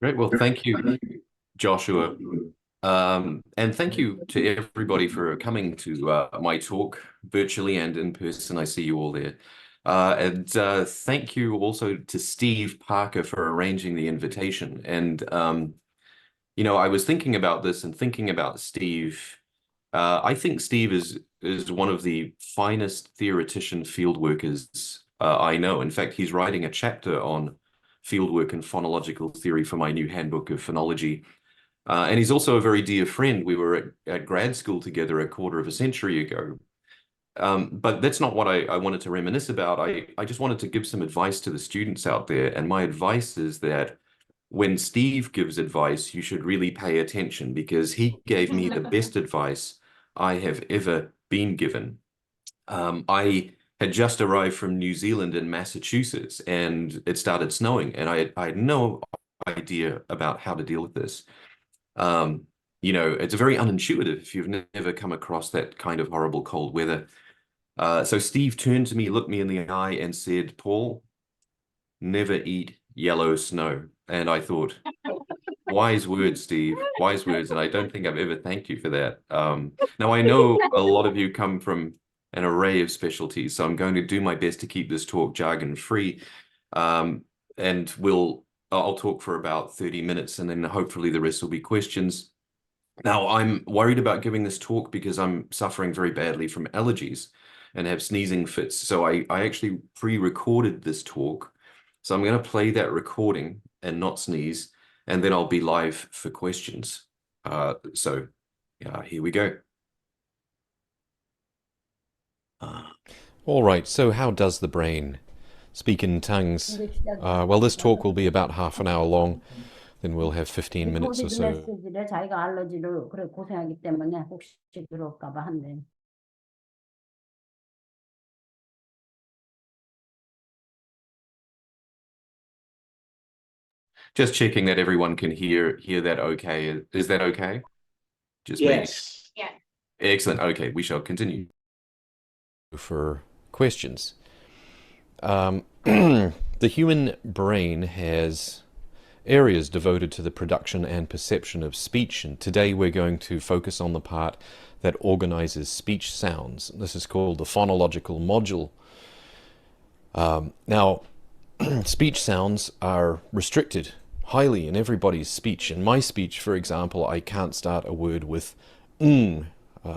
Great. Well, thank you, Joshua. And thank you to everybody for coming to my talk virtually and in person. I see you all there. And thank you also to Steve Parker for arranging the invitation. And I was thinking about this and thinking about Steve. I think Steve is one of the finest theoretician field workers I know. In fact, he's writing a chapter on fieldwork and phonological theory for my new handbook of phonology. And he's also a very dear friend. We were at grad school together a quarter of a century ago. But that's not what I wanted to reminisce about. I just wanted to give some advice to the students out there. And my advice is that when Steve gives advice, you should really pay attention because he gave me the best advice I have ever been given. I had just arrived from New Zealand in Massachusetts and it started snowing, and I had no idea about how to deal with this. It's very unintuitive if you've never come across that kind of horrible cold weather. So Steve turned to me, looked me in the eye, and said, Paul, never eat yellow snow. And I thought, wise words, Steve, wise words. And I don't think I've ever thanked you for that. Now, I know a lot of you come from an array of specialties, so I'm going to do my best to keep this talk jargon free. And I'll talk for about 30 minutes, and then hopefully the rest will be questions. Now, I'm worried about giving this talk because I'm suffering very badly from allergies and have sneezing fits. So I actually pre-recorded this talk. So I'm going to play that recording and not sneeze, and then I'll be live for questions. So here we go. All right, so how does the brain speak in tongues? Well, this talk will be about half an hour long, then we'll have 15 minutes or 디포지트 so. 메시지를 자기가 알러지를 그래 고생하기 때문에 혹시 들어올까 봐 한대. Just checking that everyone can hear that okay. Is that okay? Just me. Yes. Yeah. Excellent. Okay, we shall continue. For questions. The human brain has areas devoted to the production and perception of speech, and today we're going to focus on the part that organizes speech sounds. This is called the phonological module. Now, speech sounds are restricted highly in everybody's speech. In my speech, for example, I can't start a word with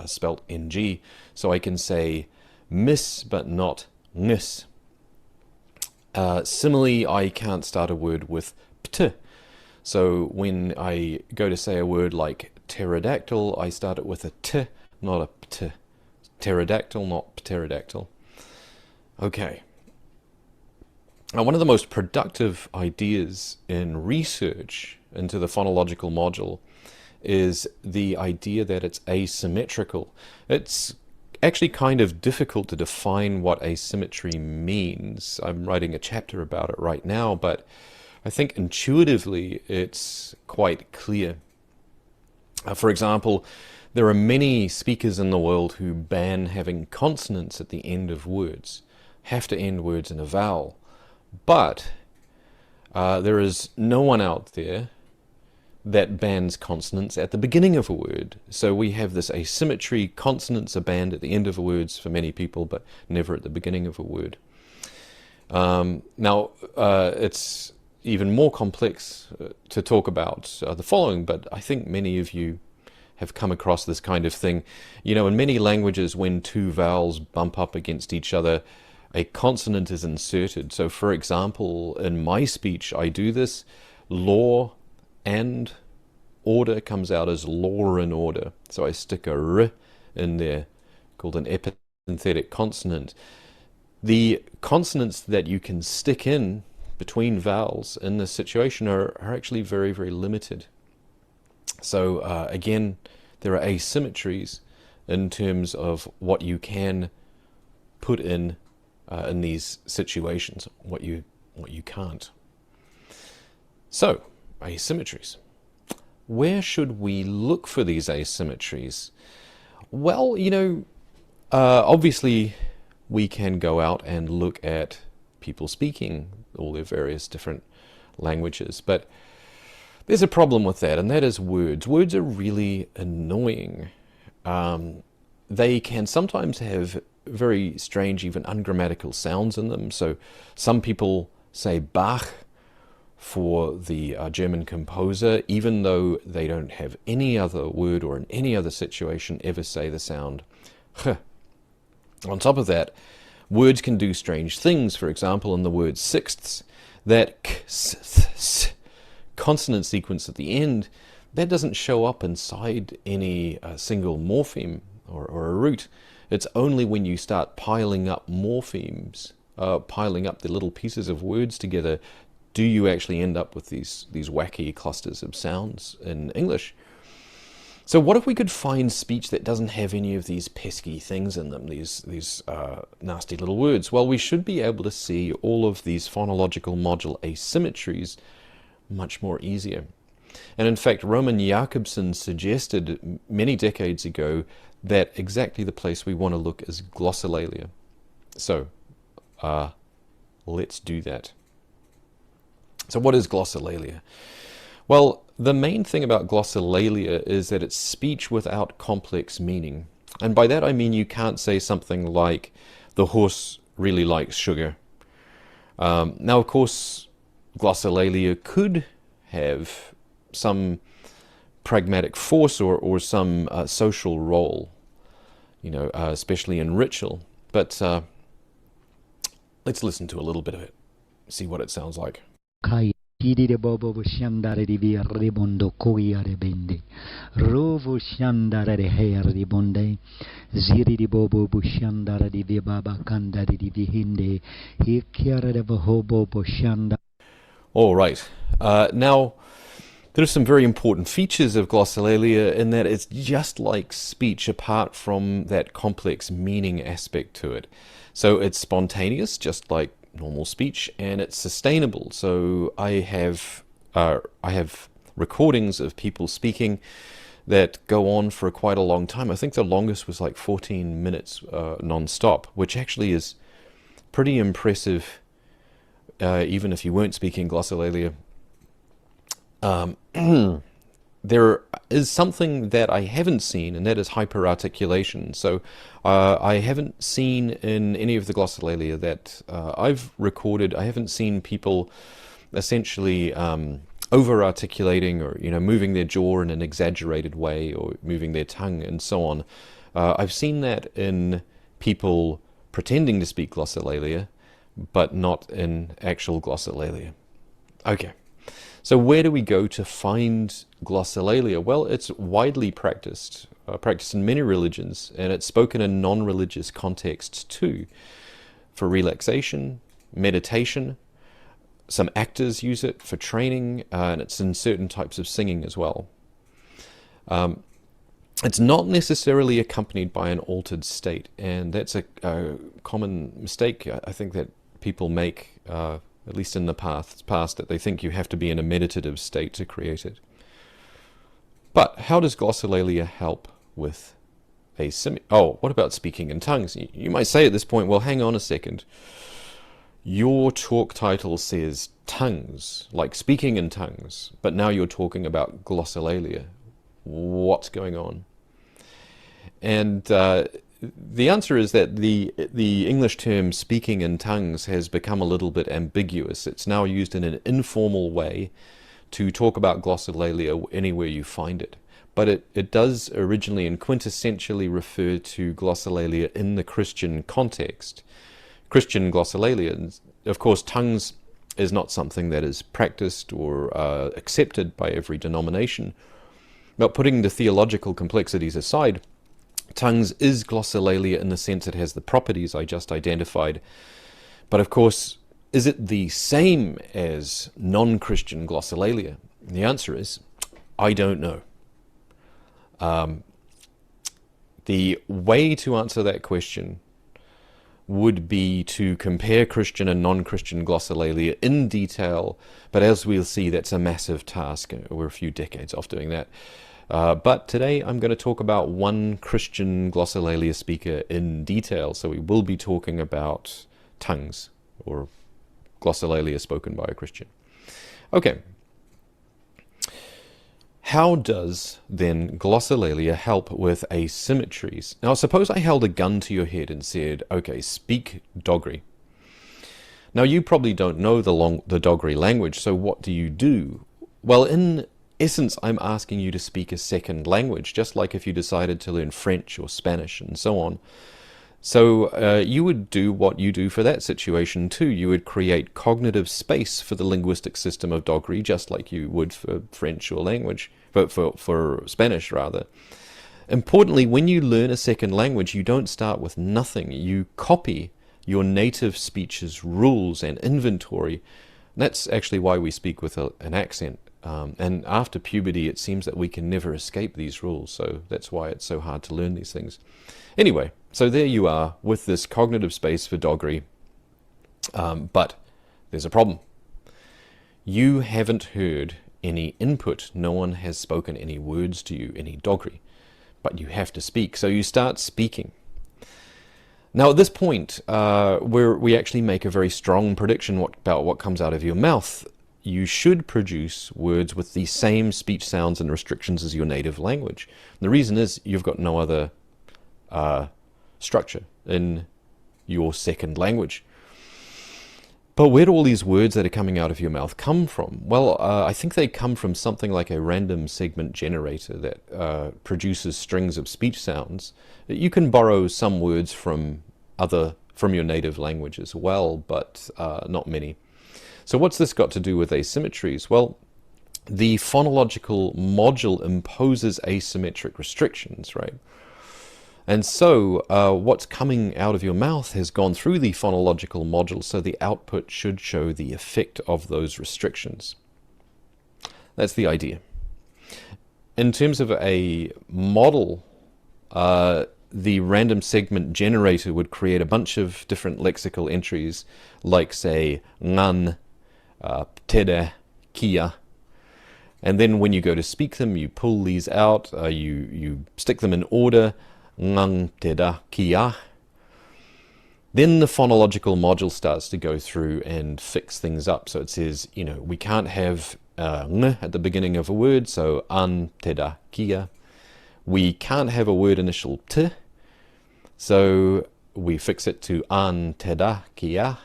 spelt ng, so I can say miss but not nis. Similarly, I can't start a word with pt. So when I go to say a word like pterodactyl, I start it with a t, not a pt. Pterodactyl, not pterodactyl. Okay. Now, one of the most productive ideas in research into the phonological module is the idea that it's asymmetrical. It's actually kind of difficult to define what asymmetry means. I'm writing a chapter about it right now, but I think intuitively it's quite clear. For example, there are many speakers in the world who ban having consonants at the end of words, have to end words in a vowel. But there is no one out there that bans consonants at the beginning of a word. So we have this asymmetry. Consonants are banned at the end of words for many people, but never at the beginning of a word. Now, it's even more complex to talk about the following, but I think many of you have come across this kind of thing. You know, in many languages, when two vowels bump up against each other, a consonant is inserted. So, for example, in my speech, I do this. Law and order comes out as law and order. So I stick a r in there, called an epenthetic consonant. The consonants that you can stick in between vowels in this situation are actually very, very limited. So again, there are asymmetries in terms of what you can put in these situations, what you can't. So, asymmetries. Where should we look for these asymmetries? Well, obviously we can go out and look at people speaking all their various different languages, but There's a problem with that, and that is words. Words are really annoying. They can sometimes have very strange, even ungrammatical sounds in them. So some people say Bach for the German composer, even though they don't have any other word or in any other situation ever say the sound H. On top of that, words can do strange things. For example, in the word sixths, that k, s, th, s consonant sequence at the end, that doesn't show up inside any single morpheme or a root. It's only when you start piling up morphemes, piling up the little pieces of words together, do you actually end up with these wacky clusters of sounds in English. So what if we could find speech that doesn't have any of these pesky things in them, these nasty little words? Well, we should be able to see all of these phonological module asymmetries much more easier. And in fact, Roman Jakobson suggested many decades ago that exactly the place we want to look is glossolalia. So let's do that. So what is glossolalia? Well, the main thing about glossolalia is that it's speech without complex meaning. And by that I mean you can't say something like, the horse really likes sugar. Now, of course, glossolalia could have some pragmatic force or some social role, especially in ritual. But let's listen to a little bit of it, see what it sounds like. Tidire bobo shandare di via ribondo coiare bende. Rovo shandare de hair di bonde. Ziri di bobo bushandare di via baba kandare di vihinde. He chiara de hobo bushanda. All right. Now, there are some very important features of glossolalia in that it's just like speech apart from that complex meaning aspect to it. So it's spontaneous, just like normal speech, and it's sustainable. So I have recordings of people speaking that go on for quite a long time. I think the longest was like 14 minutes non-stop, which actually is pretty impressive, even if you weren't speaking glossolalia. There is something that I haven't seen, and that is hyperarticulation. So I haven't seen in any of the glossolalia that I've recorded, I haven't seen people essentially over-articulating or moving their jaw in an exaggerated way or moving their tongue and so on. I've seen that in people pretending to speak glossolalia, but not in actual glossolalia. Okay. So where do we go to find glossolalia? Well, it's widely practiced in many religions, and it's spoken in non-religious contexts too, for relaxation, meditation. Some actors use it for training, and it's in certain types of singing as well. It's not necessarily accompanied by an altered state, and that's a common mistake I think that people make, at least in the past, that they think you have to be in a meditative state to create it. But how does glossolalia help with what about speaking in tongues? You might say at this point, well, hang on a second. Your talk title says tongues, like speaking in tongues, but now you're talking about glossolalia. What's going on? And the answer is that the English term speaking in tongues has become a little bit ambiguous. It's now used in an informal way to talk about glossolalia anywhere you find it. But it does originally and quintessentially refer to glossolalia in the Christian context. Christian glossolalia, and of course tongues is not something that is practiced or accepted by every denomination. But putting the theological complexities aside, tongues is glossolalia in the sense it has the properties I just identified. But of course, is it the same as non-Christian glossolalia? And the answer is, I don't know. The way to answer that question would be to compare Christian and non-Christian glossolalia in detail, but as we'll see, that's a massive task. We're a few decades off doing that. But today I'm going to talk about one Christian glossolalia speaker in detail. So we will be talking about tongues, or glossolalia spoken by a Christian. Okay. how does then glossolalia help with asymmetries? Now, suppose I held a gun to your head and said, okay, speak Dogri. Now, you probably don't know the Dogri language, so what do you do? Well, in essence, I'm asking you to speak a second language, just like if you decided to learn French or Spanish and so on. So you would do what you do for that situation too. You would create cognitive space for the linguistic system of Dogri, just like you would for French or language, but for Spanish rather. Importantly, when you learn a second language, you don't start with nothing. You copy your native speech's rules and inventory. And that's actually why we speak with an accent. And after puberty, it seems that we can never escape these rules. So that's why it's so hard to learn these things. Anyway, so there you are with this cognitive space for Dogri. But there's a problem. You haven't heard any input. No one has spoken any words to you, any Dogri. But you have to speak. So you start speaking. Now at this point, we actually make a very strong prediction about what comes out of your mouth. You should produce words with the same speech sounds and restrictions as your native language. And the reason is you've got no other structure in your second language. But where do all these words that are coming out of your mouth come from? Well, I think they come from something like a random segment generator that produces strings of speech sounds. You can borrow some words from your native language as well, but not many. So what's this got to do with asymmetries? Well, the phonological module imposes asymmetric restrictions, right? And so what's coming out of your mouth has gone through the phonological module, so the output should show the effect of those restrictions. That's the idea. In terms of a model, the random segment generator would create a bunch of different lexical entries, like, say, ngan, tere, kia. And then when you go to speak them, you pull these out, you stick them in order, ngang, tere, kia. Then the phonological module starts to go through and fix things up. So it says, you know, we can't have ng at the beginning of a word, so an, tere, kia. We can't have a word initial t, so we fix it to an, tere, kia.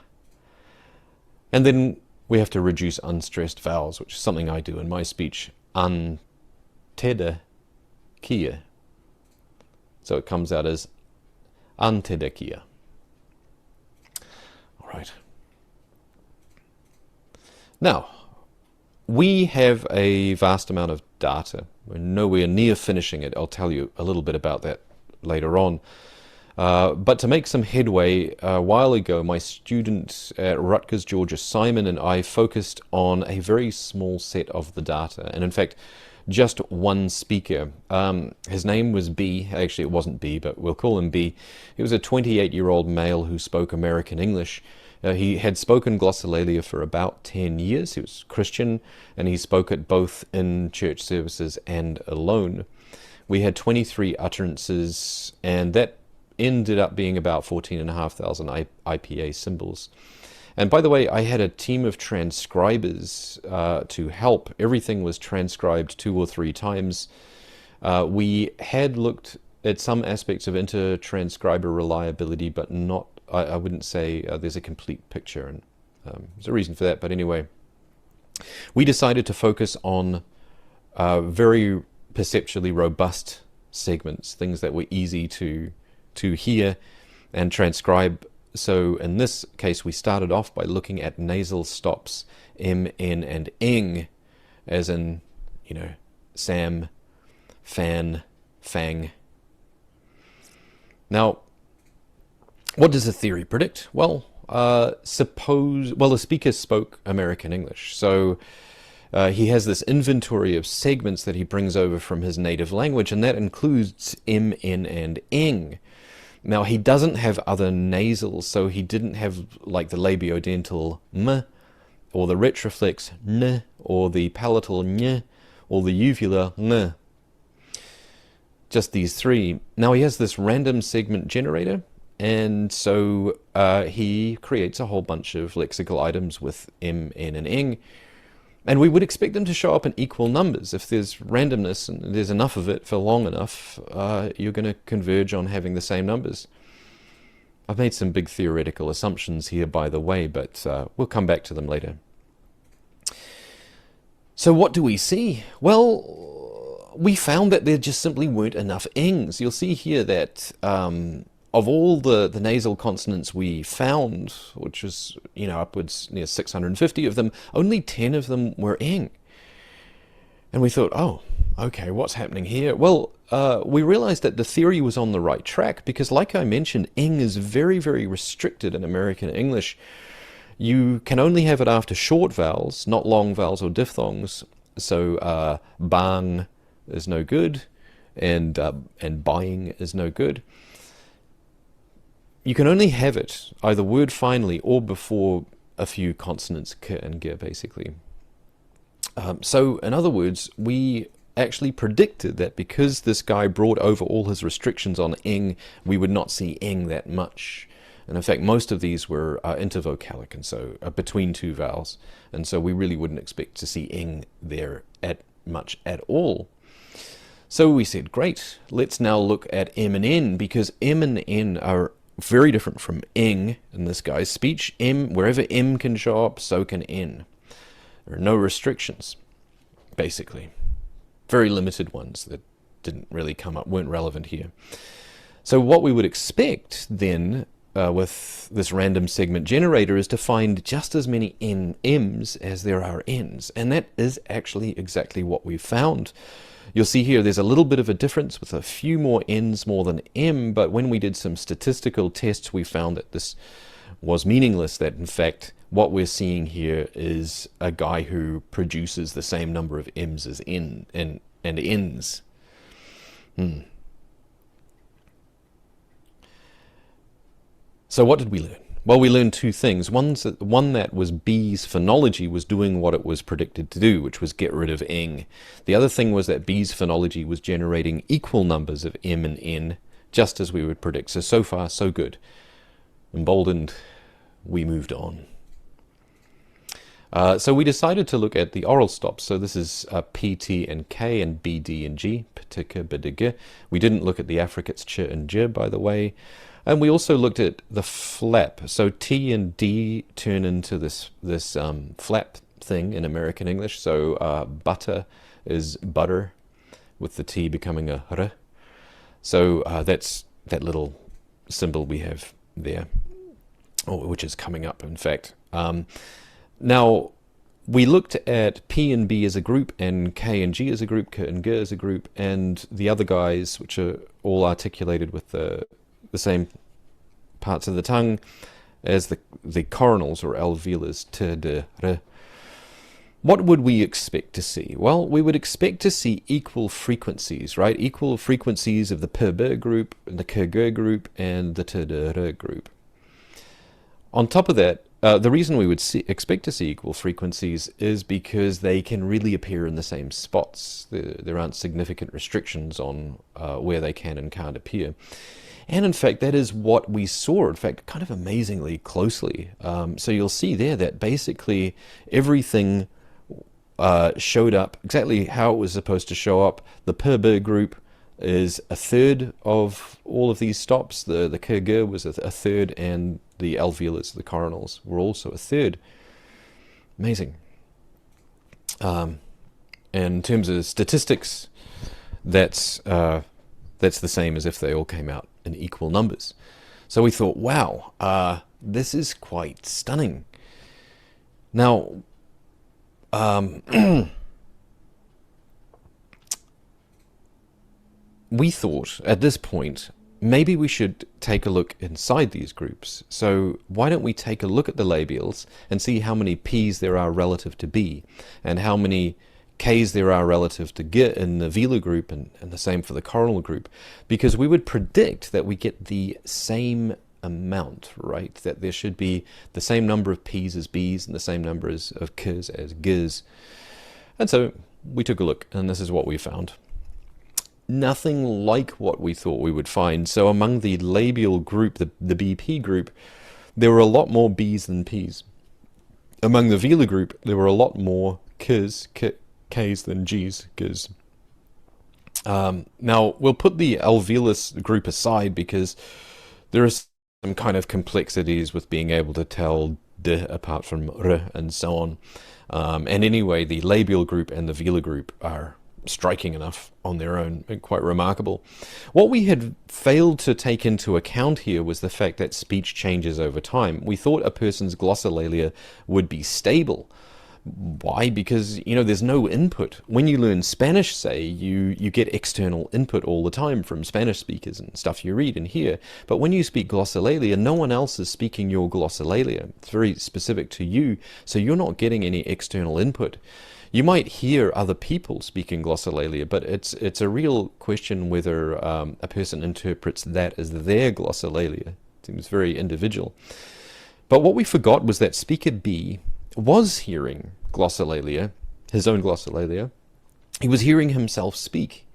And then we have to reduce unstressed vowels, which is something I do in my speech. An, tere, kia. So it comes out as an, tere, kia. All right. Now, we have a vast amount of data. We're nowhere near finishing it. I'll tell you a little bit about that later on. But to make some headway, a while ago, my student at Rutgers, Georgia, Simon, and I focused on a very small set of the data. And in fact, just one speaker. His name was B. Actually, it wasn't B, but we'll call him B. He was a 28-year-old male who spoke American English. He had spoken glossolalia for about 10 years. He was Christian, and he spoke it both in church services and alone. We had 23 utterances, and that ended up being about 14,500 IPA symbols. And by the way, I had a team of transcribers to help. Everything was transcribed 2 or 3 times. We had looked at some aspects of inter-transcriber reliability, but not, I wouldn't say there's a complete picture, and there's a reason for that. But anyway, we decided to focus on very perceptually robust segments, things that were easy to hear and transcribe. So in this case, we started off by looking at nasal stops M, N, and ing, as in, you know, Sam, fan, fang. Now, what does the theory predict? Well, the speaker spoke American English, so he has this inventory of segments that he brings over from his native language, and that includes M, N, and ing. Now, he doesn't have other nasals, so he didn't have like the labiodental m, or the retroflex n, or the palatal ny, or the uvular ng. Just these 3. Now, he has this random segment generator, and so he creates a whole bunch of lexical items with m, n, and ing. And we would expect them to show up in equal numbers. If there's randomness and there's enough of it for long enough, you're going to converge on having the same numbers. I've made some big theoretical assumptions here, by the way, but we'll come back to them later. So what do we see? Well, we found that there just simply weren't enough ings. You'll see here that of all the nasal consonants we found, which is, upwards near 650 of them, only 10 of them were ing. And we thought, oh, okay, what's happening here? Well, we realized that the theory was on the right track because, like I mentioned, ing is very, very restricted in American English. You can only have it after short vowels, not long vowels or diphthongs. So bang is no good, and buying is no good. You can only have it either word finally or before a few consonants, k and g, basically. So, in other words, we actually predicted that because this guy brought over all his restrictions on ing, we would not see ing that much. And in fact, most of these were intervocalic, and so between two vowels. And so we really wouldn't expect to see ing there much at all. So we said, great, let's now look at m and n, because m and n are very different from ing in this guy's speech. Wherever m can show up, so can n. There are no restrictions, basically. Very limited ones that didn't really come up, weren't relevant here. So what we would expect then with this random segment generator is to find just as many m's as there are n's. And that is actually exactly what we found. You'll see here there's a little bit of a difference with a few more n's more than m, but when we did some statistical tests, we found that this was meaningless, that in fact what we're seeing here is a guy who produces the same number of m's as and n's. So what did we learn? Well, we learned two things. One that was B's phonology was doing what it was predicted to do, which was get rid of ing. The other thing was that B's phonology was generating equal numbers of m and n, just as we would predict. So far, so good. Emboldened, we moved on. So we decided to look at the oral stops. So this is P, T, and K, and B, D, and G. P, T, K, B, D, G. We didn't look at the affricates Ch and J, by the way. And we also looked at the flap. So T and D turn into this flap thing in American English. So butter is butter, with the T becoming a R. So that's that little symbol we have there, which is coming up, in fact. Now, we looked at P and B as a group, and K and G as a group, K and G as a group, and the other guys, which are all articulated with the same parts of the tongue as the coronals or alveolars, T, D, R. What would we expect to see? Well, we would expect to see equal frequencies, right? Equal frequencies of the P, B group, the K, G group, and the T, D, R group. On top of that, the reason we would expect to see equal frequencies is because they can really appear in the same spots. There aren't significant restrictions on where they can and can't appear. And in fact, that is what we saw, in fact, kind of amazingly closely. So you'll see there that basically everything showed up exactly how it was supposed to show up. The P, B group is a third of all of these stops. The K, G was a third, and the alveolars, the coronals, were also a third. Amazing. And in terms of statistics, that's the same as if they all came out in equal numbers. So we thought, wow, this is quite stunning. Now, we thought at this point, maybe we should take a look inside these groups. So why don't we take a look at the labials and see how many P's there are relative to B, and how many K's there are relative to G in the velar group, and the same for the coronal group, because we would predict that we get the same amount, right? That there should be the same number of P's as B's and the same number of K's as G's. And so we took a look, and this is what we found. Nothing like what we thought we would find. So among the labial group, the BP group, there were a lot more B's than P's. Among the velar group, there were a lot more k's, k's than g's, giz. Now, we'll put the alveolus group aside because there are some kind of complexities with being able to tell d apart from r and so on. And anyway, the labial group and the velar group are striking enough on their own and quite remarkable. What we had failed to take into account here was the fact that speech changes over time. We thought a person's glossolalia would be stable. Why? Because, you know, there's no input. When you learn Spanish, say, you get external input all the time from Spanish speakers and stuff you read and hear. But when you speak glossolalia, no one else is speaking your glossolalia. It's very specific to you, so you're not getting any external input. You might hear other people speaking glossolalia, but it's a real question whether a person interprets that as their glossolalia. It seems very individual. But what we forgot was that speaker B was hearing glossolalia, his own glossolalia. He was hearing himself speak.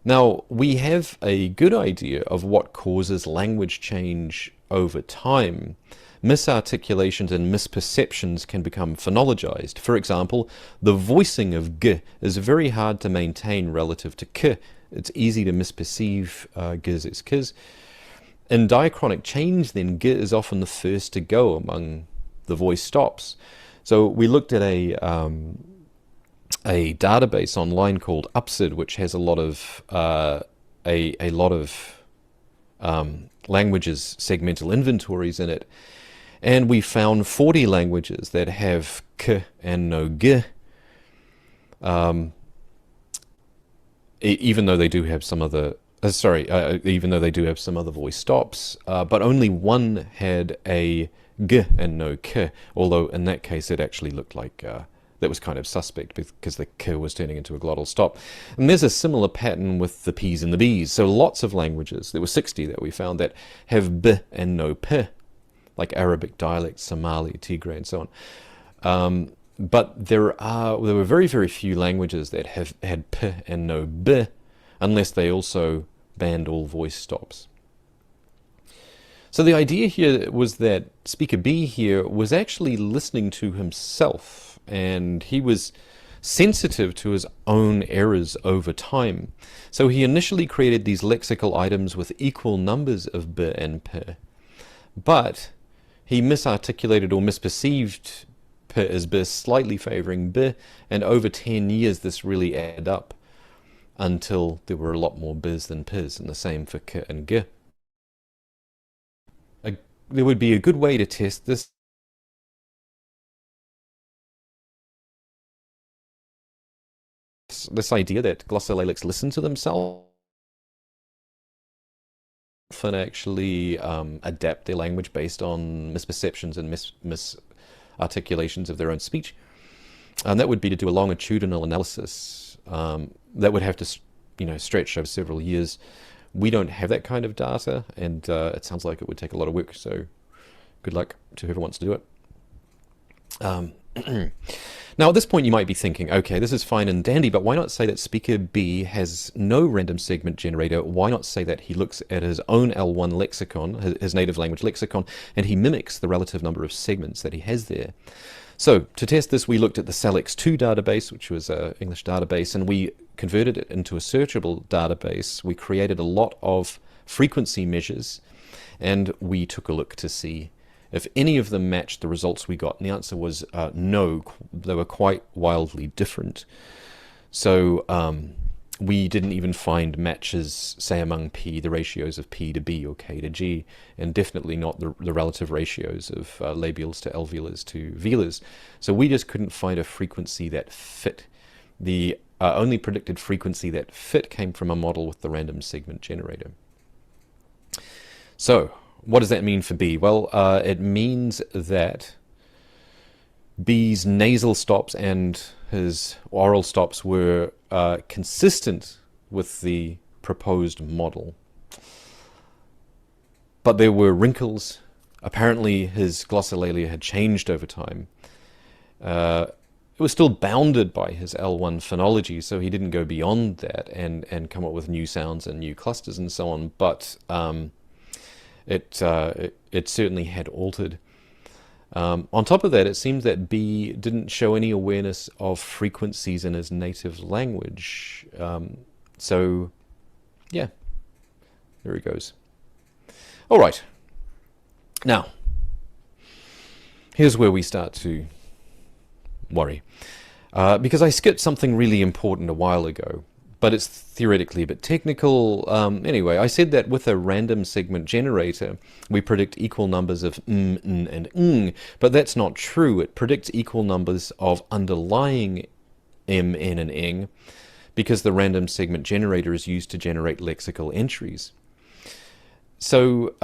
Now, we have a good idea of what causes language change over time. Misarticulations and misperceptions can become phonologized. For example, the voicing of g is very hard to maintain relative to k. It's easy to misperceive giz as kiz. In diachronic change, then, g is often the first to go among the voice stops. So we looked at a database online called UPSID, which has a lot of languages segmental inventories in it, and we found 40 languages that have k and no g, even though they do have some other even though they do have some other voice stops, but only one had a g and no k, although in that case it actually looked like that was kind of suspect because the k was turning into a glottal stop. And there's a similar pattern with the p's and the b's. So lots of languages, there were 60 that we found, that have b and no p, like Arabic dialects, Somali, Tigray, and so on. But there were very, very few languages that have had p and no b, unless they also banned all voice stops. So the idea here was that speaker B here was actually listening to himself, and he was sensitive to his own errors over time. So he initially created these lexical items with equal numbers of b and p, but he misarticulated or misperceived p as b, slightly favoring b, and over 10 years this really added up until there were a lot more b's than p's, and the same for k and g. There would be a good way to test this. This idea that glossolalics listen to themselves and actually adapt their language based on misperceptions and misarticulations of their own speech. And that would be to do a longitudinal analysis that would have to, stretch over several years. We don't have that kind of data, and it sounds like it would take a lot of work, so good luck to whoever wants to do it. Now, at this point, you might be thinking, okay, this is fine and dandy, but why not say that speaker B has no random segment generator? Why not say that he looks at his own L1 lexicon, his native language lexicon, and he mimics the relative number of segments that he has there? So, to test this, we looked at the SALEX2 database, which was an English database, and we converted it into a searchable database. We created a lot of frequency measures, and we took a look to see if any of them matched the results we got. And the answer was no, they were quite wildly different. So we didn't even find matches, say, among P, the ratios of P to B or K to G, and definitely not the relative ratios of labials to alveolars to velars. So we just couldn't find a frequency that fit. The only predicted frequency that fit came from a model with the random segment generator. So what does that mean for B? Well, it means that B's nasal stops and his oral stops were consistent with the proposed model. But there were wrinkles. Apparently his glossolalia had changed over time. It was still bounded by his L1 phonology, so he didn't go beyond that and come up with new sounds and new clusters and so on, but it certainly had altered. On top of that, it seems that B didn't show any awareness of frequencies in his native language. So, yeah, there he goes. All right. Now, here's where we start to worry. Because I skipped something really important a while ago, but it's theoretically a bit technical. Anyway, I said that with a random segment generator, we predict equal numbers of n, and ng, but that's not true. It predicts equal numbers of underlying m, n, and ng, because the random segment generator is used to generate lexical entries. So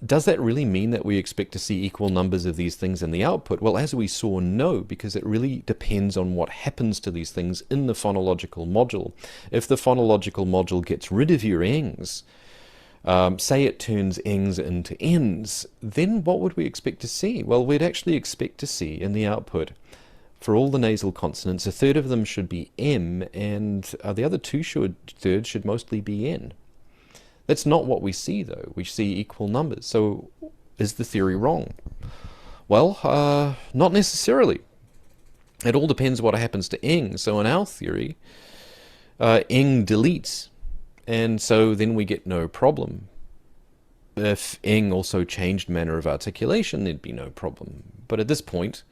does that really mean that we expect to see equal numbers of these things in the output? Well, as we saw, no, because it really depends on what happens to these things in the phonological module. If the phonological module gets rid of your ngs, say it turns ngs into n's, then what would we expect to see? Well, we'd actually expect to see in the output, for all the nasal consonants, a third of them should be m, and the other thirds should mostly be n. That's not what we see, though. We see equal numbers. So is the theory wrong? Well, not necessarily. It all depends what happens to ng. So in our theory, ng deletes, and so then we get no problem. If ng also changed manner of articulation, there'd be no problem. But at this point,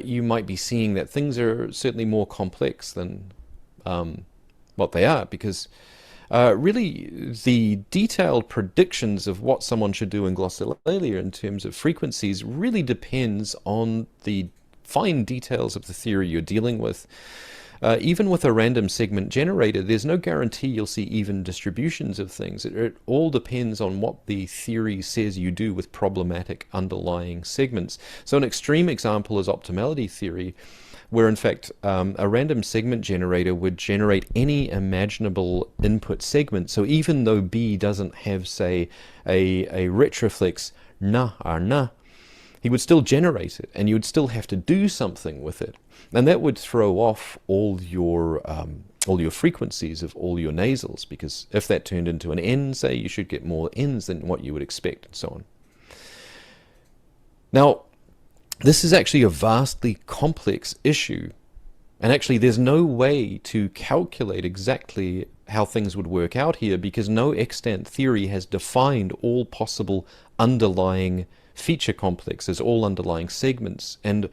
you might be seeing that things are certainly more complex than what they are, because really, the detailed predictions of what someone should do in glossolalia in terms of frequencies really depends on the fine details of the theory you're dealing with. Even with a random segment generator, there's no guarantee you'll see even distributions of things. It all depends on what the theory says you do with problematic underlying segments. So an extreme example is optimality theory, where in fact a random segment generator would generate any imaginable input segment. So even though B doesn't have, say, a retroflex na or na, he would still generate it, and you would still have to do something with it. And that would throw off all your frequencies of all your nasals, because if that turned into an N, say, you should get more N's than what you would expect, and so on. Now, this is actually a vastly complex issue, and actually there's no way to calculate exactly how things would work out here, because no extant theory has defined all possible underlying feature complexes, all underlying segments, and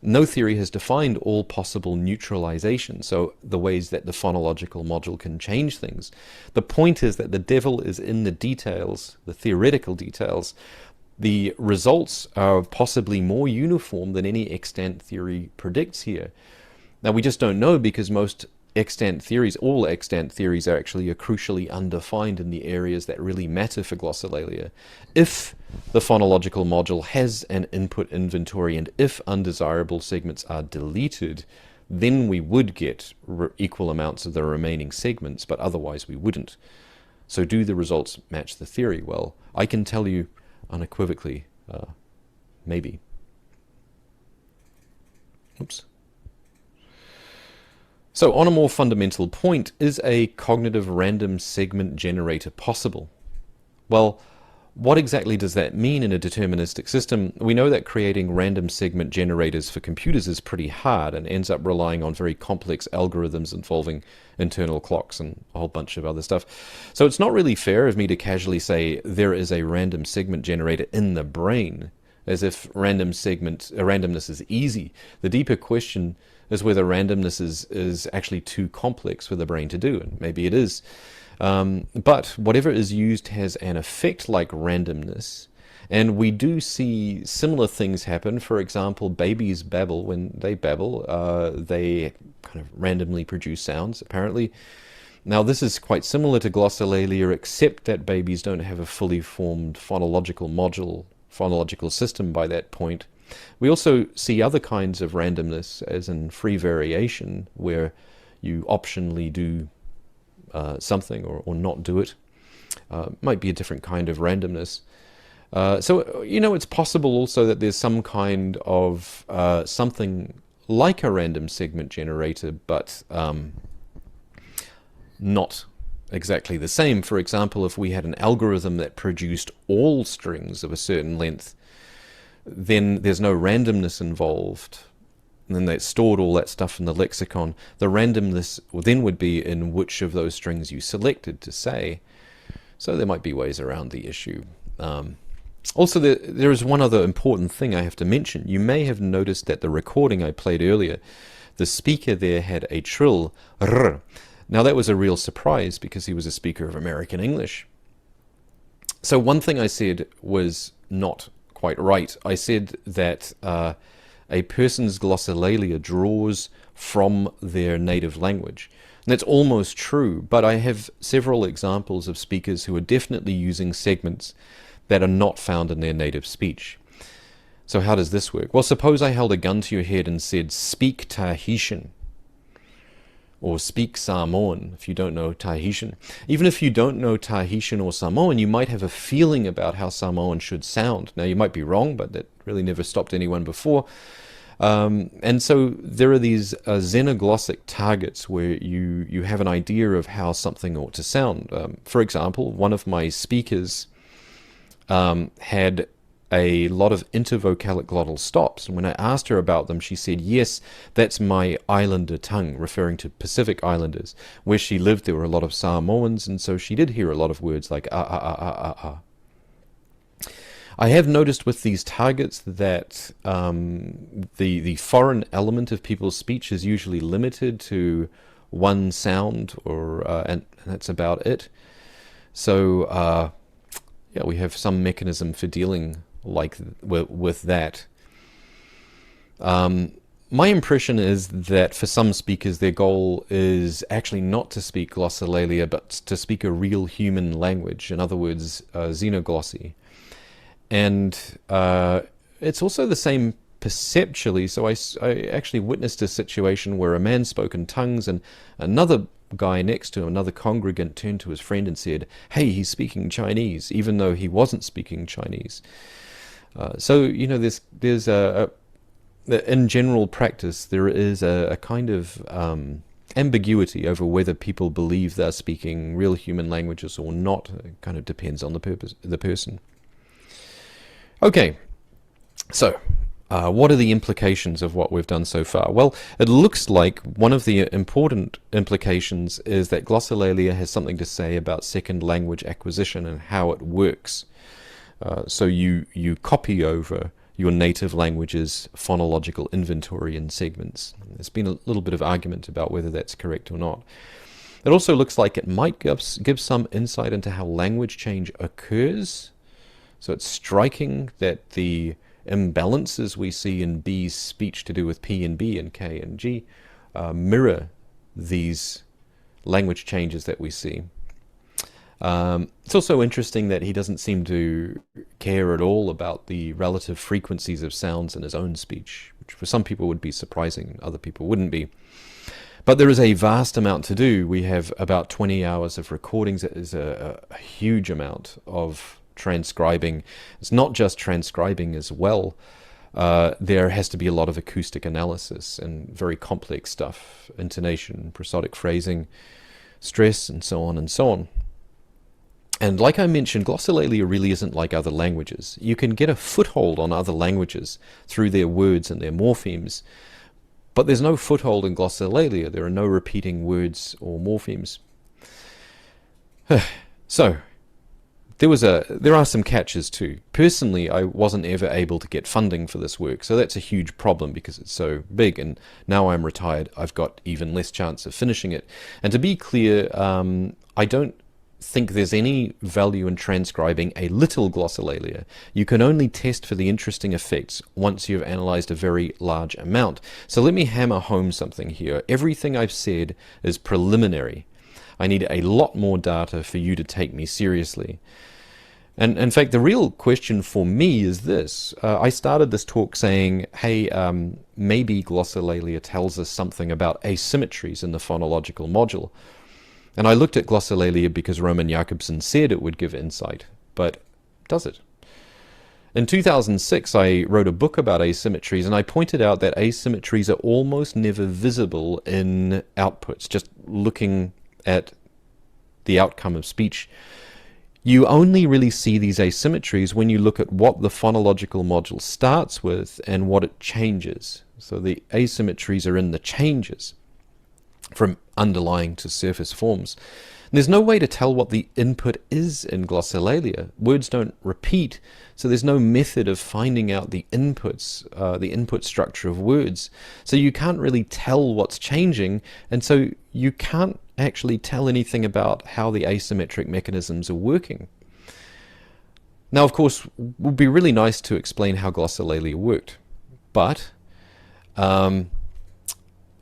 no theory has defined all possible neutralization, so the ways that the phonological module can change things. The point is that the devil is in the details, the theoretical details. The results are possibly more uniform than any extant theory predicts here. Now, we just don't know, because most extant theories, all extant theories, are actually crucially undefined in the areas that really matter for glossolalia. If the phonological module has an input inventory, and if undesirable segments are deleted, then we would get equal amounts of the remaining segments, but otherwise we wouldn't. So do the results match the theory? Well, I can tell you unequivocally, maybe. Oops. So on a more fundamental point, is a cognitive random segment generator possible? Well, what exactly does that mean in a deterministic system? We know that creating random segment generators for computers is pretty hard and ends up relying on very complex algorithms involving internal clocks and a whole bunch of other stuff. So it's not really fair of me to casually say there is a random segment generator in the brain, as if randomness is easy. The deeper question is whether randomness is actually too complex for the brain to do, and maybe it is. But whatever is used has an effect like randomness, and we do see similar things happen. For example, babies babble. When they babble, they kind of randomly produce sounds, apparently. Now, this is quite similar to glossolalia, except that babies don't have a fully formed phonological system by that point. We also see other kinds of randomness, as in free variation, where you optionally do something or not do it. Might be a different kind of randomness. So, it's possible also that there's some kind of something like a random segment generator, but not exactly the same. For example, if we had an algorithm that produced all strings of a certain length, then there's no randomness involved, and then they stored all that stuff in the lexicon. The randomness then would be in which of those strings you selected to say. So there might be ways around the issue. Also, there is one other important thing I have to mention. You may have noticed that the recording I played earlier, the speaker there had a trill r. Now that was a real surprise because he was a speaker of American English. So one thing I said was not quite right. I said that a person's glossolalia draws from their native language. And that's almost true, but I have several examples of speakers who are definitely using segments that are not found in their native speech. So how does this work? Well, suppose I held a gun to your head and said, speak Tahitian, or speak Samoan, if you don't know Tahitian. Even if you don't know Tahitian or Samoan, you might have a feeling about how Samoan should sound. Now, you might be wrong, but that really never stopped anyone before. And so there are these xenoglossic targets where you have an idea of how something ought to sound. For example, one of my speakers had a lot of intervocalic glottal stops, and when I asked her about them, she said, yes, that's my islander tongue, referring to Pacific Islanders. Where she lived, there were a lot of Samoans, and so she did hear a lot of words like I have noticed with these targets that the foreign element of people's speech is usually limited to one sound, and that's about it. So yeah, we have some mechanism for dealing with that. My impression is that for some speakers, their goal is actually not to speak glossolalia, but to speak a real human language. In other words, xenoglossy. And it's also the same perceptually. So I actually witnessed a situation where a man spoke in tongues, and another guy next to him, another congregant, turned to his friend and said, hey, he's speaking Chinese, even though he wasn't speaking Chinese. So, you know, there's in general practice, there is a kind of ambiguity over whether people believe they're speaking real human languages or not. It kind of depends on the person. Okay, so what are the implications of what we've done so far? Well, it looks like one of the important implications is that glossolalia has something to say about second language acquisition and how it works. So you copy over your native language's phonological inventory in segments. There's been a little bit of argument about whether that's correct or not. It also looks like it might give some insight into how language change occurs. So it's striking that the imbalances we see in B's speech to do with P and B and K and G mirror these language changes that we see. It's also interesting that he doesn't seem to care at all about the relative frequencies of sounds in his own speech, which for some people would be surprising, other people wouldn't be. But there is a vast amount to do. We have about 20 hours of recordings. It is a huge amount of transcribing. It's not just transcribing as well. There has to be a lot of acoustic analysis and very complex stuff, intonation, prosodic phrasing, stress, and so on and so on. And like I mentioned, glossolalia really isn't like other languages. You can get a foothold on other languages through their words and their morphemes, but there's no foothold in glossolalia. There are no repeating words or morphemes. So, there are some catches too. Personally, I wasn't ever able to get funding for this work, so that's a huge problem because it's so big, and now I'm retired, I've got even less chance of finishing it. And to be clear, I don't think there's any value in transcribing a little glossolalia. You can only test for the interesting effects once you've analyzed a very large amount. So let me hammer home something here. Everything I've said is preliminary. I need a lot more data for you to take me seriously. And in fact, the real question for me is this. I started this talk saying, hey, maybe glossolalia tells us something about asymmetries in the phonological module. And I looked at glossolalia because Roman Jakobson said it would give insight, but does it? In 2006, I wrote a book about asymmetries, and I pointed out that asymmetries are almost never visible in outputs, just looking at the outcome of speech. You only really see these asymmetries when you look at what the phonological module starts with and what it changes. So the asymmetries are in the changes from underlying to surface forms. And there's no way to tell what the input is in glossolalia. Words don't repeat, so there's no method of finding out the inputs, the input structure of words. So you can't really tell what's changing, and so you can't actually tell anything about how the asymmetric mechanisms are working. Now, of course, it would be really nice to explain how glossolalia worked, but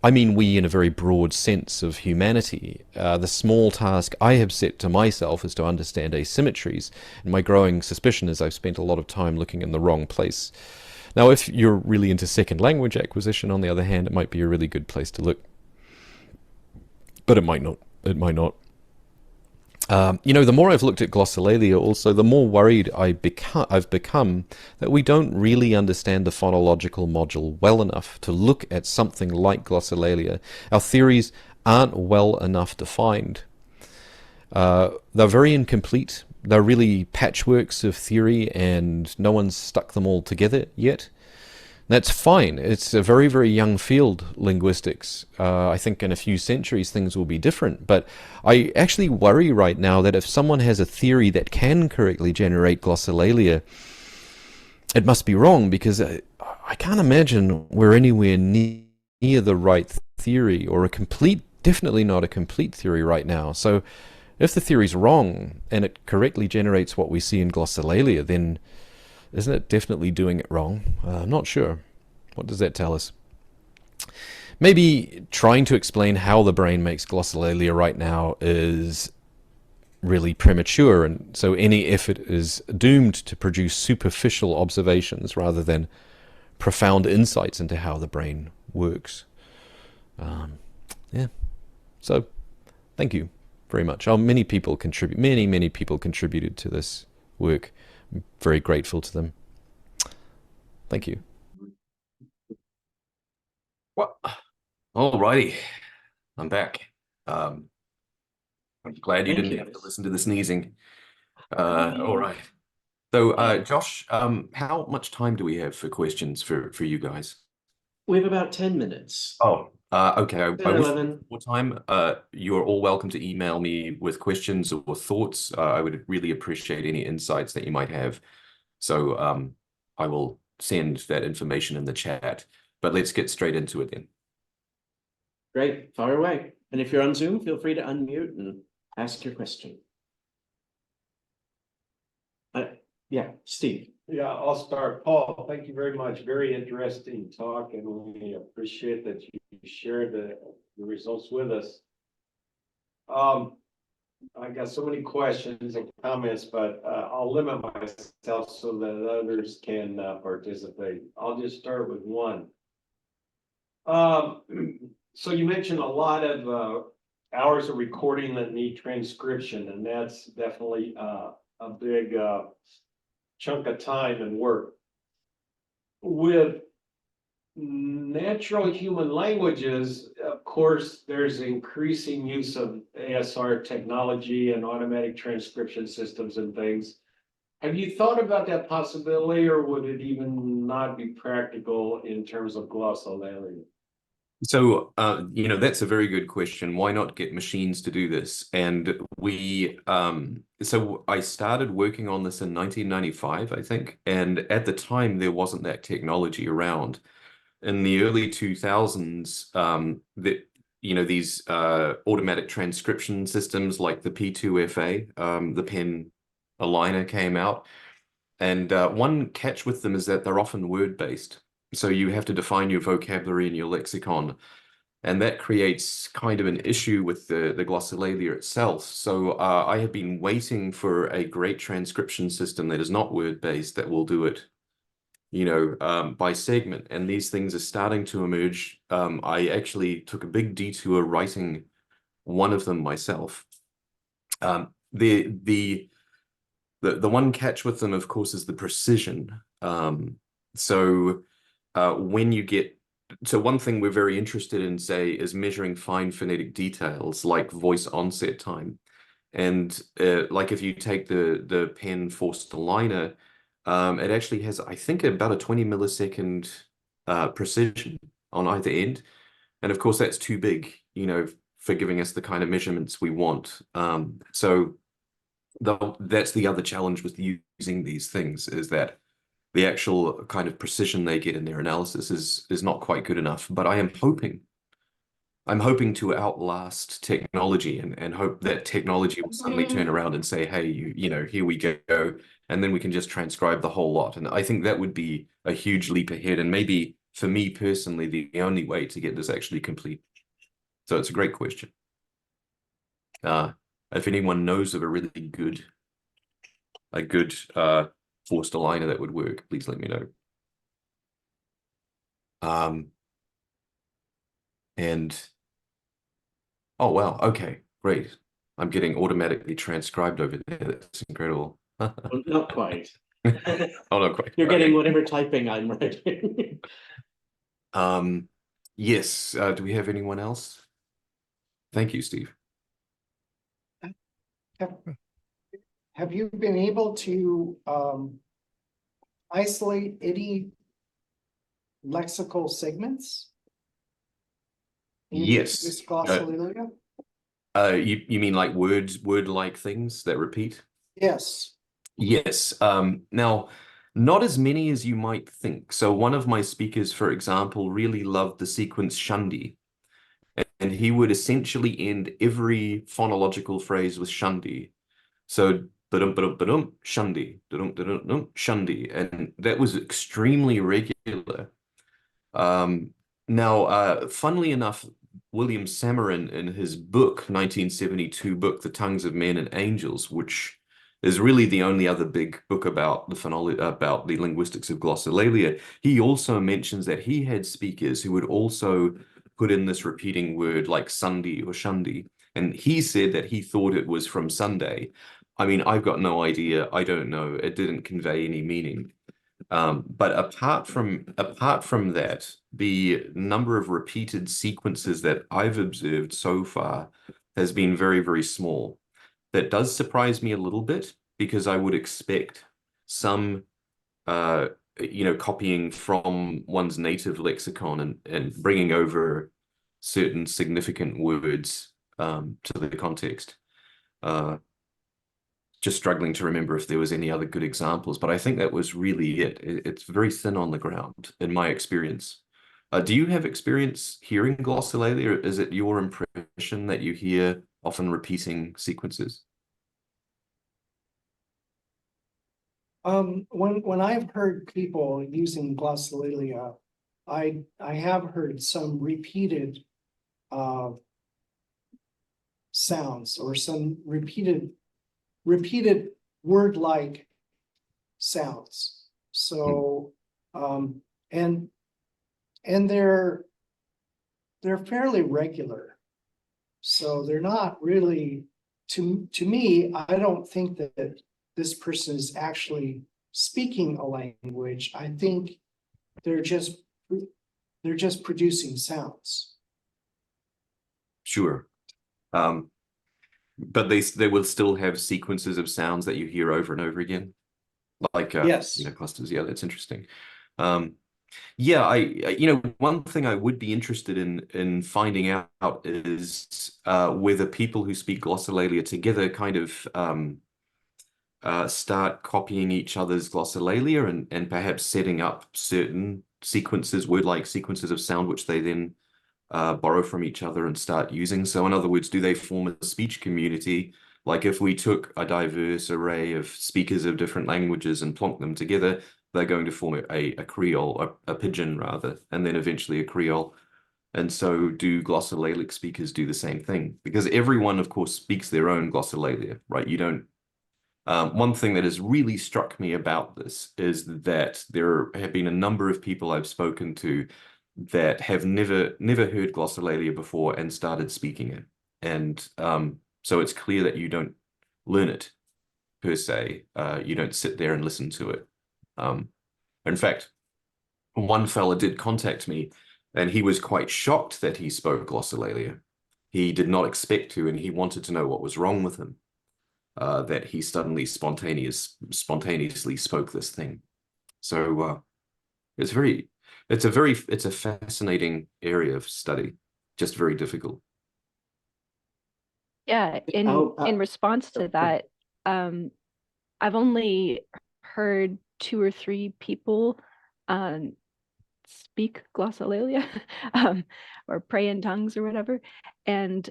I mean we in a very broad sense of humanity. The small task I have set to myself is to understand asymmetries, and my growing suspicion is I've spent a lot of time looking in the wrong place. Now, if you're really into second language acquisition, on the other hand, it might be a really good place to look. But it might not. It might not. You know, the more I've looked at glossolalia also, the more worried I've become that we don't really understand the phonological module well enough to look at something like glossolalia. Our theories aren't well enough defined. They're very incomplete. They're really patchworks of theory, and no one's stuck them all together yet. That's fine. It's a very, very young field, linguistics. I think in a few centuries things will be different. But I actually worry right now that if someone has a theory that can correctly generate glossolalia, it must be wrong, because I can't imagine we're anywhere near the right theory, or definitely not a complete theory right now. So if the theory's wrong and it correctly generates what we see in glossolalia, then isn't it definitely doing it wrong? I'm not sure. What does that tell us? Maybe trying to explain how the brain makes glossolalia right now is really premature, and so any effort is doomed to produce superficial observations rather than profound insights into how the brain works. Yeah. So, thank you very much. Many people contributed to this work. I'm very grateful to them. Thank you. Well, alrighty, I'm back. I'm glad you didn't have to listen to the sneezing. All right. So, Josh, how much time do we have for questions for you guys? We have about 10 minutes. Oh, okay. I 10 or wish 11. more time. You're all welcome to email me with questions or thoughts. I would really appreciate any insights that you might have. So I will send that information in the chat. But let's get straight into it then. Great, fire away. And if you're on Zoom, feel free to unmute and ask your question. Yeah, Steve. Yeah, I'll start. Paul, thank you very much. Very interesting talk, and we appreciate that you shared the results with us. I got so many questions and comments, but I'll limit myself so that others can participate. I'll just start with one. So you mentioned a lot of hours of recording that need transcription, and that's definitely a big chunk of time and work. With natural human languages, of course, there's increasing use of ASR technology and automatic transcription systems and things. Have you thought about that possibility, or would it even not be practical in terms of glossolalia? So, you know, that's a very good question. Why not get machines to do this? And so I started working on this in 1995, I think. And at the time, there wasn't that technology around. In the early 2000s, these automatic transcription systems like the P2FA, the pen aligner came out. And one catch with them is that they're often word-based. So you have to define your vocabulary and your lexicon, and that creates kind of an issue with the glossolalia itself. So I have been waiting for a great transcription system that is not word-based that will do it, you know, by segment. And these things are starting to emerge. I actually took a big detour writing one of them myself. The one catch with them, of course, is the precision. So one thing we're very interested in, say, is measuring fine phonetic details like voice onset time. And like if you take the pen Forster-Liner, it actually has, I think, about a 20 millisecond precision on either end. And of course, that's too big, you know, for giving us the kind of measurements we want. So that's the other challenge with using these things, is that the actual kind of precision they get in their analysis is not quite good enough. But I'm hoping to outlast technology and hope that technology will suddenly turn around and say, hey, you know, here we go. And then we can just transcribe the whole lot. And I think that would be a huge leap ahead. And maybe for me personally, the only way to get this actually complete. So it's a great question. If anyone knows of a really good Forster-Liner that would work, please let me know. And oh wow, okay, great. I'm getting automatically transcribed over there. That's incredible. Well, not quite. Oh, not quite. You're Okay. getting whatever typing I'm writing. Yes. Do we have anyone else? Thank you, Steve. Have you been able to isolate any lexical segments? in Yes. This glossolalia? You mean like word-like things that repeat? Yes. Yes. Now, not as many as you might think. So one of my speakers, for example, really loved the sequence shundi. And he would essentially end every phonological phrase with shundi. So ba-dum, ba-dum, ba-dum, shundi, da-dum, da-dum, dum, shundi. And that was extremely regular. Now, funnily enough, William Samarin, in his book, 1972 book, The Tongues of Men and Angels, which is really the only other big book about the linguistics of glossolalia, he also mentions that he had speakers who would also put in this repeating word like Sunday or shundi. And he said that he thought it was from Sunday. I mean, I've got no idea. I don't know. It didn't convey any meaning. But apart from that, the number of repeated sequences that I've observed so far has been very, very small. That does surprise me a little bit, because I would expect some copying from one's native lexicon and bringing over certain significant words to the context. Just struggling to remember if there was any other good examples, but I think that was really it. It's very thin on the ground in my experience. Do you have experience hearing glossolalia, or is it your impression that you hear often repeating sequences? When I've heard people using glossolalia, I have heard some repeated sounds, or some repeated word-like sounds. So and they're fairly regular. So they're not really, to me, I don't think that this person is actually speaking a language. I think they're just producing sounds. Sure. But they will still have sequences of sounds that you hear over and over again, like Yes. clusters. Yeah, that's interesting. Yeah, one thing I would be interested in finding out is whether people who speak glossolalia together kind of start copying each other's glossolalia and perhaps setting up certain sequences, word-like sequences of sound, which they then borrow from each other and start using. So in other words, do they form a speech community? Like if we took a diverse array of speakers of different languages and plonked them together, they're going to form a Creole, a pidgin rather, and then eventually a Creole. And so do glossolalic speakers do the same thing? Because everyone, of course, speaks their own glossolalia, right? You don't. One thing that has really struck me about this is that there have been a number of people I've spoken to that have never heard glossolalia before and started speaking it. And so it's clear that you don't learn it per se. You don't sit there and listen to it. In fact, one fella did contact me and he was quite shocked that he spoke glossolalia. He did not expect to, and he wanted to know what was wrong with him. that he suddenly spontaneously spoke this thing. So it's a fascinating area of study, just very difficult. Yeah, in response to that, I've only heard 2 or 3 people speak glossolalia or pray in tongues or whatever. And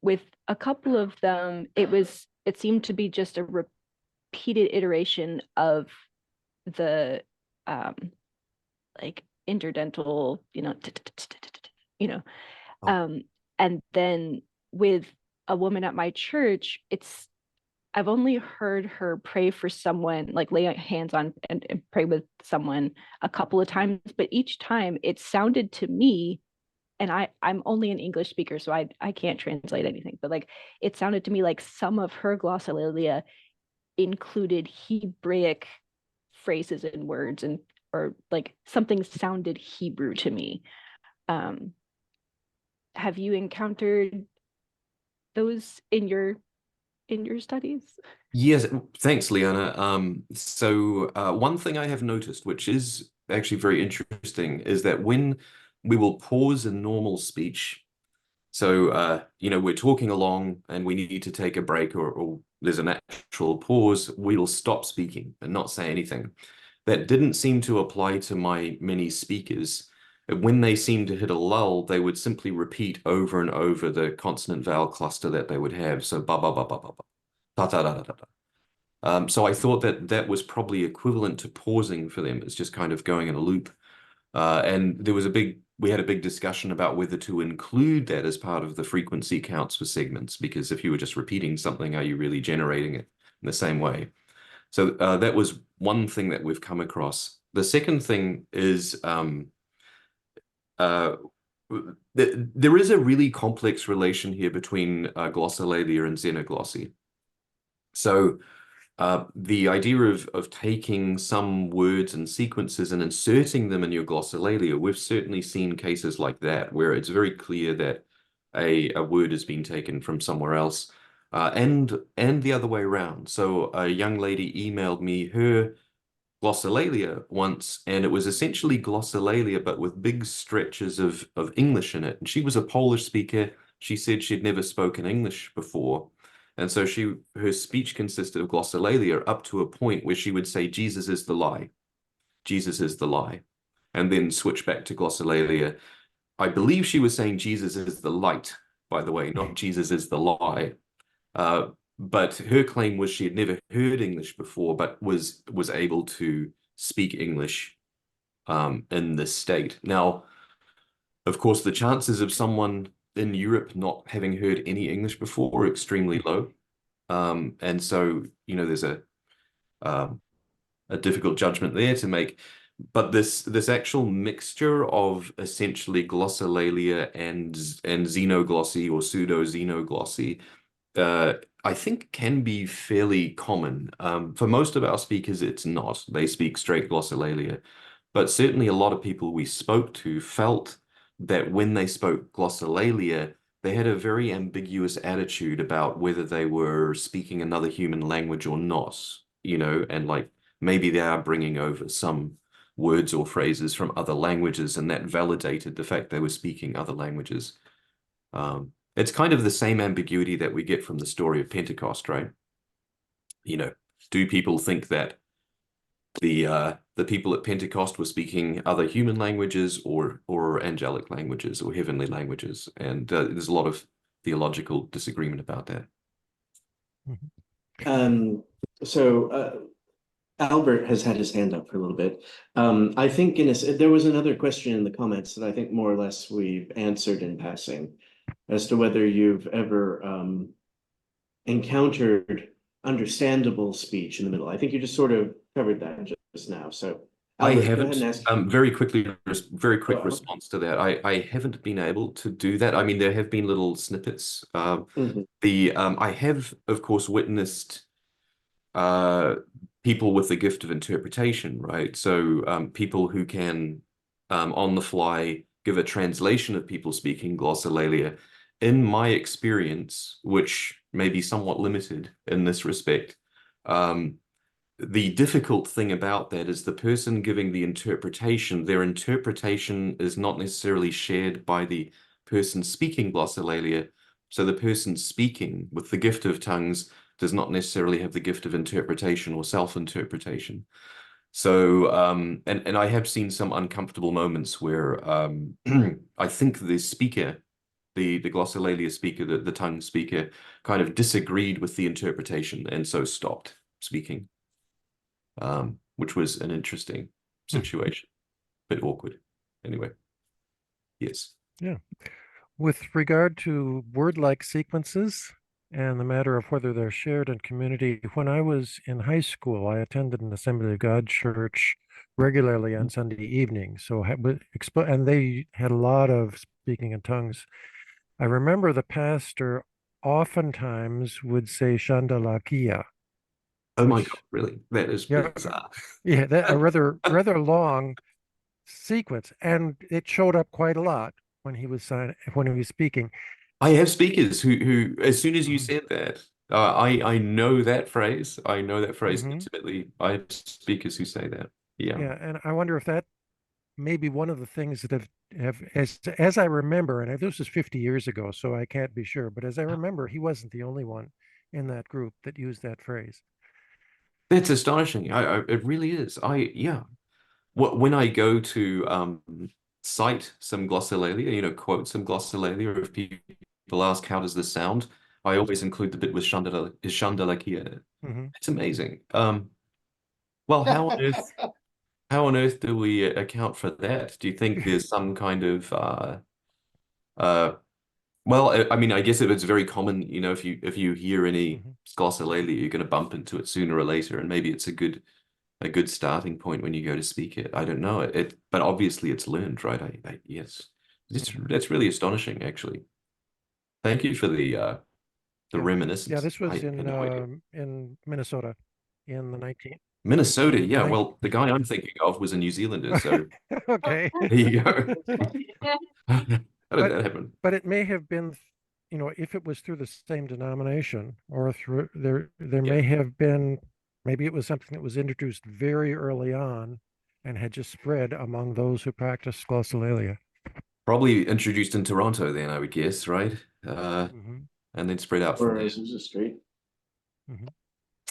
with a couple of them, it seemed to be just a repeated iteration of the like interdental, and then with a woman at my church, I've only heard her pray for someone, like lay hands on and pray with someone a couple of times, but each time it sounded to me, and I'm only an English speaker, so I can't translate anything, but like it sounded to me like some of her glossolalia included Hebraic phrases and words, and or like something sounded Hebrew to me. Have you encountered those in your studies? Yes, thanks, Liana. So one thing I have noticed, which is actually very interesting, is that when we will pause in normal speech, so we're talking along and we need to take a break, or there's a natural pause, we'll stop speaking and not say anything. That didn't seem to apply to my many speakers. When they seemed to hit a lull, they would simply repeat over and over the consonant vowel cluster that they would have. So ba ba ba ba ba ba. Da, da, da, da, da. So I thought that was probably equivalent to pausing for them. It's just kind of going in a loop. And we had a big discussion about whether to include that as part of the frequency counts for segments, because if you were just repeating something, are you really generating it in the same way? So that was one thing that we've come across. The second thing is there is a really complex relation here between glossolalia and xenoglossy. So the idea of taking some words and sequences and inserting them in your glossolalia, we've certainly seen cases like that, where it's very clear that a word has been taken from somewhere else, and the other way around. So a young lady emailed me her glossolalia once, and it was essentially glossolalia, but with big stretches of English in it. And she was a Polish speaker. She said she'd never spoken English before. And so her speech consisted of glossolalia up to a point where she would say, Jesus is the lie. Jesus is the lie. And then switch back to glossolalia. I believe she was saying Jesus is the light, by the way, not Jesus is the lie. But her claim was she had never heard English before, but was able to speak English in this state. Now, of course, the chances of someone in Europe not having heard any English before are extremely low. And so, there's a difficult judgment there to make. But this actual mixture of essentially glossolalia and xenoglossy or pseudo-xenoglossy, I think can be fairly common. For most of our speakers, it's not. They speak straight glossolalia. But certainly a lot of people we spoke to felt that when they spoke glossolalia, they had a very ambiguous attitude about whether they were speaking another human language or not, and like maybe they are bringing over some words or phrases from other languages, and that validated the fact they were speaking other languages. It's kind of the same ambiguity that we get from the story of Pentecost, right? Do people think that the people at Pentecost were speaking other human languages or angelic languages or heavenly languages? And there's a lot of theological disagreement about that. So Albert has had his hand up for a little bit. I think there was another question in the comments that I think more or less we've answered in passing as to whether you've ever encountered understandable speech in the middle. I think you just sort of covered that just now. So Albert, I haven't. Very quick Oh. response to that. I haven't been able to do that. I mean, there have been little snippets. I have, of course, witnessed people with the gift of interpretation, right? So people who can, on the fly, give a translation of people speaking glossolalia. In my experience, which maybe somewhat limited in this respect. The difficult thing about that is the person giving the interpretation, their interpretation is not necessarily shared by the person speaking glossolalia. So the person speaking with the gift of tongues does not necessarily have the gift of interpretation or self-interpretation. So, and I have seen some uncomfortable moments where I think the speaker, the glossolalia speaker, the tongue speaker, kind of disagreed with the interpretation and so stopped speaking. Which was an interesting situation, bit awkward. Anyway, yes. Yeah. With regard to word-like sequences and the matter of whether they're shared in community, when I was in high school, I attended an Assembly of God church regularly on Sunday evening. So, and they had a lot of speaking in tongues. I remember the pastor oftentimes would say Shandalakia. Oh my God, really? That is bizarre. Yeah, that a rather long sequence, and it showed up quite a lot when he was speaking. I have speakers who as soon as you said that, I know that phrase. I know that phrase intimately. I have speakers who say that. Yeah. Yeah, and I wonder if that may be one of the things that have as I remember, and this was 50 years ago, so I can't be sure, but as I remember, he wasn't the only one in that group that used that phrase. That's astonishing. It really is. Yeah. When I go to cite some glossolalia, quote some glossolalia, if people ask how does this sound, I always include the bit with Shandalakia. It's amazing. Well, how on earth do we account for that? Do you think there's some kind of well, I mean, I guess if it's very common, if you hear any glossolalia, you're going to bump into it sooner or later, and maybe it's a good starting point when you go to speak it. I don't know it, but obviously it's learned, right? Yes, that's really astonishing, actually. Thank you for the reminiscence. Yeah, this was no in Minnesota in the Minnesota. Yeah, well, the guy I'm thinking of was a New Zealander, so okay. There you go. How did that happen? But it may have been, if it was through the same denomination or through there may have been, maybe it was something that was introduced very early on and had just spread among those who practiced glossolalia. Probably introduced in Toronto then, I would guess, right? And then spread out from there. Azusa Street.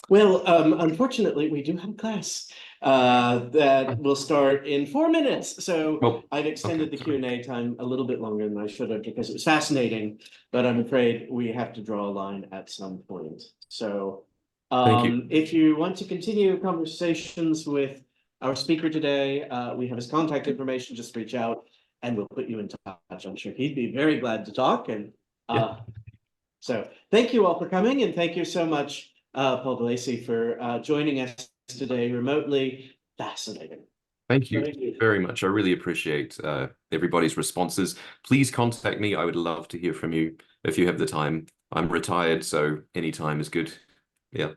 Well, unfortunately, we do have a class that will start in 4 minutes. So I've extended the Q&A time a little bit longer than I should have because it was fascinating, but I'm afraid we have to draw a line at some point. So if you want to continue conversations with our speaker today, we have his contact information, just reach out and we'll put you in touch. I'm sure he'd be very glad to talk. And so thank you all for coming, and thank you so much, Paul Lacy, for joining us today remotely. Fascinating. Thank you very much. I really appreciate everybody's responses. Please contact me. I would love to hear from you if you have the time. I'm retired, so any time is good. Yeah.